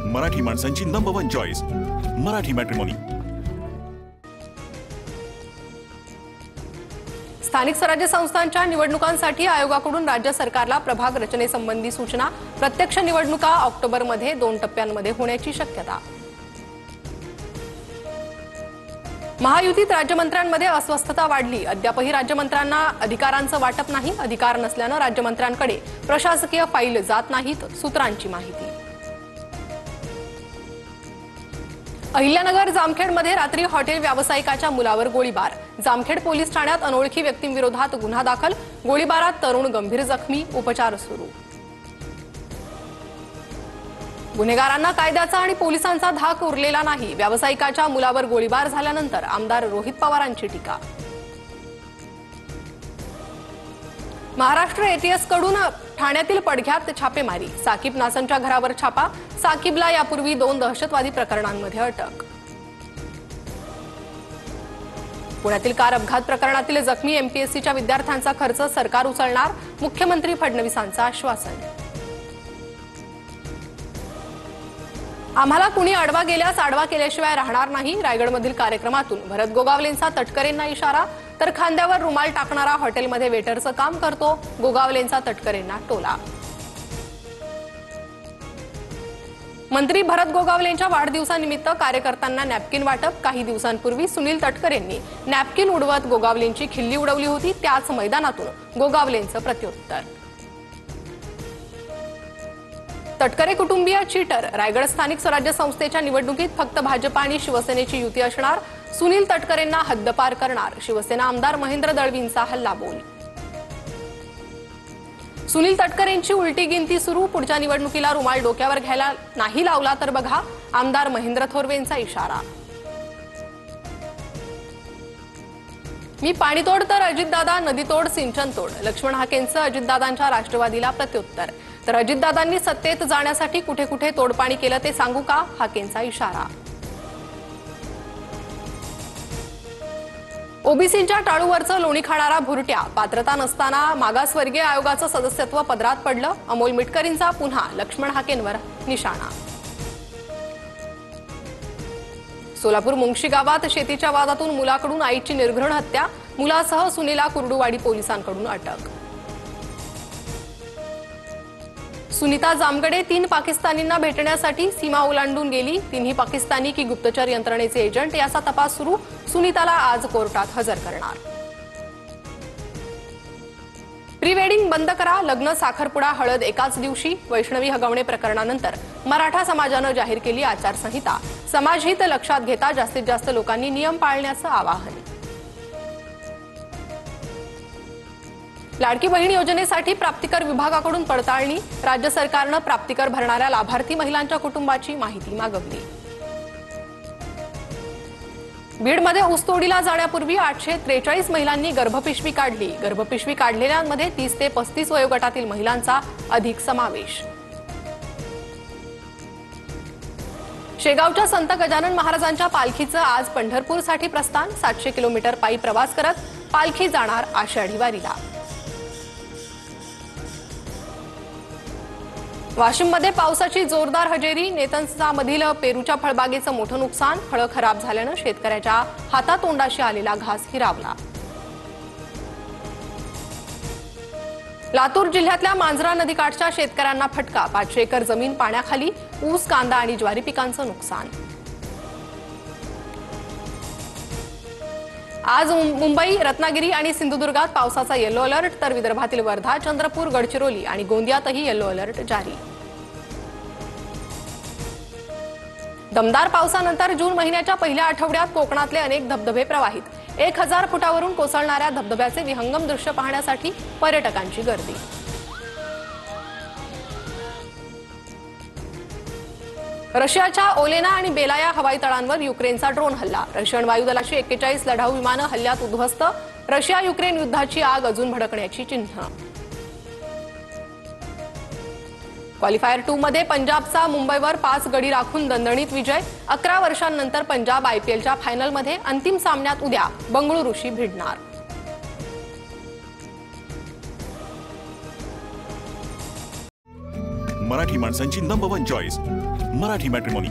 मराठी माणसांची number 1 choice Marathi matrimony. स्थानिक स्वराज्य संस्थांच्या निवडणुकांसाठी आयोगाकडून राज्य सरकारला प्रभाग रचनेसंबंधी सूचना। प्रत्यक्ष निवडणुका ऑक्टोबरमध्ये 2 टप्प्यांमध्ये होण्याची शक्यता। महायुतीत राज्यमंत्र्यांमध्ये अस्वस्थता वाढली। अद्यापही राज्यमंत्र्यांना अधिकारांचं वाटप नाही। अधिकार नसल्यानं राज्यमंत्र्यांकडे प्रशासकीय फाईल जात नाहीत, सूत्रांची माहिती। अहिल्यानगर जामखेडमध्ये रात्री हॉटेल व्यावसायिकाच्या मुलावर गोळीबार। जामखेड पोलीस ठाण्यात अनोळखी व्यक्तींविरोधात गुन्हा दाखल। गोळीबारात तरुण गंभीर जखमी, उपचार सुरू। गुन्हेगारांना कायद्याचा आणि पोलिसांचा धाक उरलेला नाही। व्यावसायिकाच्या मुलावर गोळीबार झाल्यानंतर आमदार रोहित पवारांची टीका। महाराष्ट्र एटीएस कडून ठाण्यातील पडघ्यात छापेमारी। साकीब नासनच्या घरावर छापा। साकीबला यापूर्वी 2 दहशतवादी प्रकरणांमध्ये अटक। पुण्यातील कार अपघात प्रकरणातील जखमी एमपीएससीच्या विद्यार्थ्यांचा खर्च सरकार उचलणार। मुख्यमंत्री फडणवीसांचं आश्वासन। आम्हाला कुणी अडवा गेल्यास आडवा केल्याशिवाय राहणार नाही। रायगडमधील कार्यक्रमातून भरत गोगावलेंचा तटकरेंना इशारा। तर खांद्यावर रुमाल टाकणारा हॉटेलमध्ये वेटरचं काम करतो, गोगावलेंचा तटकरेंना टोला। मंत्री भरत गोगावलेंच्या वाढदिवसानिमित्त कार्यकर्त्यांना नॅपकिन वाटप। काही दिवसांपूर्वी सुनील तटकरेंनी नॅपकिन उडवत गोगावलेंची खिल्ली उडवली होती। त्याच मैदानातून गोगावलेंचं प्रत्युत्तर। तटकरे कुटुंबीय चीटर। रायगड स्थानिक स्वराज्य संस्थेच्या निवडणुकीत फक्त भाजप आणि शिवसेनेची युती असणार। सुनील तटकरेंना हद्दपार करणार। शिवसेना आमदार महेंद्र दळवींचा हल्लाबोल। सुनील तटकरेंची उलटी गिनती सुरू। पुढच्या निवडणुकीला रुमाल डोक्यावर घ्यायला नाही लावला तर बघा, आमदार महेंद्र थोरवेंचा इशारा। मी पाणीतोड तर अजितदादा नदीतोड सिंचनतोड। लक्ष्मण हाकेंचं अजितदादांच्या राष्ट्रवादीला प्रत्युत्तर। तर अजितदादांनी सत्तेत जाण्यासाठी कुठे कुठे तोडपाणी केलं ते सांगू का, हाकेंचा इशारा। ओबीसींच्या टाळूवरचं लोणी खाणारा भुरट्या। पात्रता नसताना मागासवर्गीय आयोगाचं सदस्यत्व पदरात पडलं। अमोल मिटकरींचा पुन्हा लक्ष्मण हाकेंवर निशाणा। सोलापूर मुंगशी गावात शेतीच्या वादातून मुलाकडून आईची निर्घृण हत्या। मुलासह सुनीला कुर्डुवाडी पोलिसांकडून अटक। सुनीता जामगडे 3 पाकिस्तानींना भेटण्यासाठी सीमा ओलांडून गेली। 3ही पाकिस्तानी की गुप्तचर यंत्रणेचे एजंट याचा तपास सुरू। सुनीताला आज कोर्टात हजर करणार। प्री वेडिंग बंद करा। लग्न, साखरपुडा, हळद एकाच दिवशी। वैष्णवी हगवणे प्रकरणानंतर मराठा समाजानं जाहीर केली आचारसंहिता। समाजहित लक्षात घेता जास्तीत जास्त लोकांनी नियम पाळण्याचं आवाहन। लाडकी बहीण योजनेसाठी प्राप्तिकर विभागाकडून पडताळणी। राज्य सरकारनं प्राप्तिकर भरणाऱ्या लाभार्थी महिलांच्या कुटुंबाची माहिती मागवली। बीडमध्ये ऊसतोडीला जाण्यापूर्वी 843 महिलांनी गर्भपिशवी काढली। गर्भपिशवी काढलेल्यांमध्ये 30 ते 35 वयोगटातील महिलांचा अधिक समावेश। शेगावच्या संत गजानन महाराजांच्या पालखीचं आज पंढरपूरसाठी प्रस्थान। 700 किलोमीटर पायी प्रवास करत पालखी जाणार आषाढी वारीला। वाशिममध्ये पावसाची जोरदार हजेरी। नेतन्सामधील पेरूच्या फळबागेचं मोठं नुकसान। फळं खराब झाल्यानं शेतकऱ्याच्या हातातोंडाशी आलेला घास हिरावला। लातूर जिल्ह्यातल्या मांजरा नदीकाठच्या शेतकऱ्यांना फटका। 500 एकर जमीन पाण्याखाली। ऊस, कांदा आणि ज्वारी पिकांचं नुकसान। आज मुंबई, रत्नागिरी आणि सिंधुदुर्गात पावसाचा येलो अलर्ट। तर विदर्भातील वर्धा, चंद्रपूर, गडचिरोली आणि गोंदियातही येलो अलर्ट जारी। दमदार पावसानंतर जून महिन्याच्या पहिल्या आठवड्यात कोकणातले अनेक धबधबे प्रवाहित। 1000 फुटावरून कोसळणाऱ्या धबधब्याचे विहंगम दृश्य पाहण्यासाठी पर्यटकांची गर्दी। रशियाच्या ओलेना आणि बेलाया हवाई तळांवर युक्रेनचा ड्रोन हल्ला। रशियन वायुदलाची 41 लढाऊ विमानं हल्ल्यात उद्ध्वस्त। रशिया युक्रेन युद्धाची आग अजून भडकण्याची चिन्ह। क्वालिफायर 2 मध्ये पंजाबचा मुंबईवर 5 गडी राखून दणदणीत विजय। 11 वर्षांनंतर पंजाब आयपीएलच्या फायनलमध्ये अंतिम सामन्यात उद्या बंगळुरूशी भिडणार। मराठी माणसांची नंबर 1 चॉईस मराठी मॅट्रिमोनी.